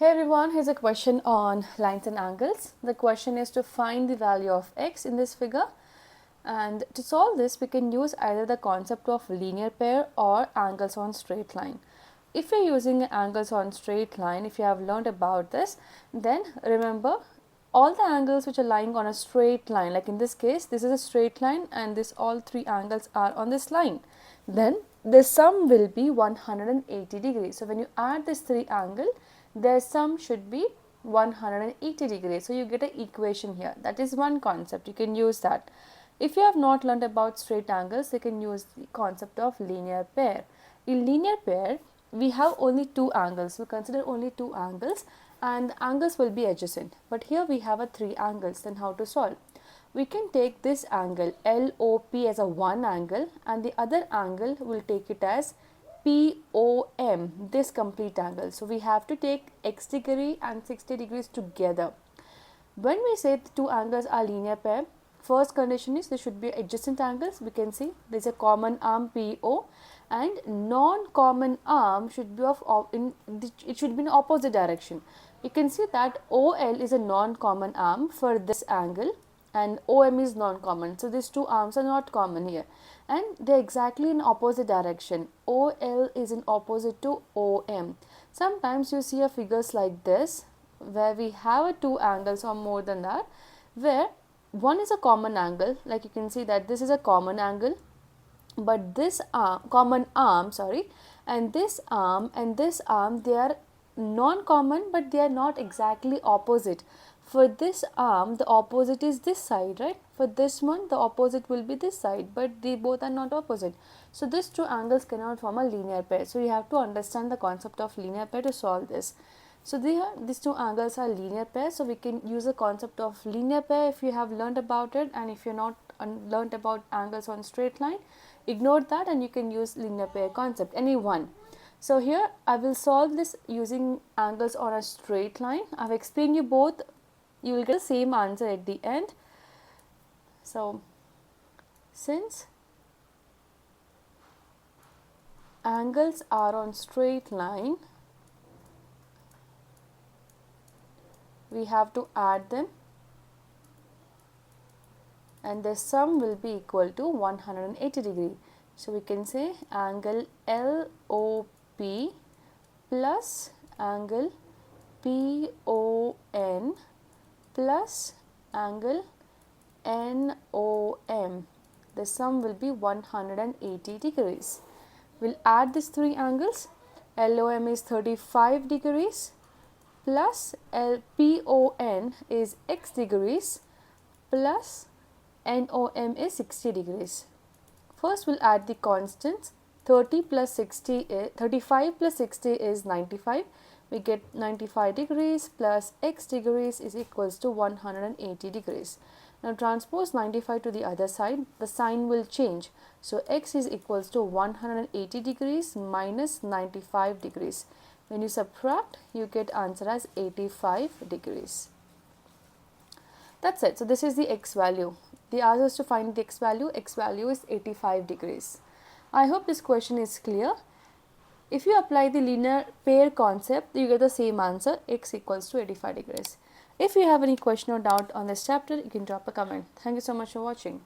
Hey everyone, here's a question on lines and angles. The question is to find the value of x in this figure, and to solve this we can use either the concept of linear pair or angles on straight line. If you're using angles on straight line, if you have learned about this, then remember all the angles which are lying on a straight line, like in this case this is a straight line and this all three angles are on this line, then the sum will be 180 degrees. So when you add this three angle, their sum should be 180 degrees. So you get an equation here. That is one concept. You can use that. If you have not learned about straight angles, you can use the concept of linear pair. In linear pair, we have only two angles. We consider only two angles and the angles will be adjacent. But here we have a three angles. Then how to solve? We can take this angle LOP as a one angle and the other angle will take it as POM, this complete angle. So we have to take x degree and 60 degrees together. When we say the two angles are linear pair, first condition is they should be adjacent angles. We can see there is a common arm PO and non-common arm should be it should be in opposite direction. You can see that OL is a non-common arm for this angle and OM is non-common. So these two arms are not common here and they are exactly in opposite direction. OL is in opposite to OM. Sometimes you see a figures like this where we have two angles or more than that, where one is a common angle, like you can see that this is a common angle, but this common arm and this arm they are non-common, but they are not exactly opposite. For this arm the opposite is this side, right? For this one the opposite will be this side, but they both are not opposite. So these two angles cannot form a linear pair. So you have to understand the concept of linear pair to solve this. So these two angles are linear pair. So we can use the concept of linear pair if you have learned about it, and if you're not learned about angles on straight line, ignore that and you can use linear pair concept, any one. So here I will solve this using angles on a straight line. I've explained you both. You will get the same answer at the end. So since angles are on straight line, we have to add them and the sum will be equal to 180 degree. So we can say angle LOP plus angle PON plus angle NOM. The sum will be 180 degrees. We'll add these three angles. LOM is 35 degrees plus PON is x degrees plus NOM is 60 degrees. First we'll add the constants. 35 plus 60 is 95. We get 95 degrees plus x degrees is equals to 180 degrees. Now transpose 95 to the other side, the sign will change. So x is equals to 180 degrees minus 95 degrees. When you subtract, you get answer as 85 degrees. That's it. So this is the x value. They asked us to find the x value. X value is 85 degrees. I hope this question is clear. If you apply the linear pair concept, you get the same answer, x equals to 85 degrees. If you have any question or doubt on this chapter, you can drop a comment. Thank you so much for watching.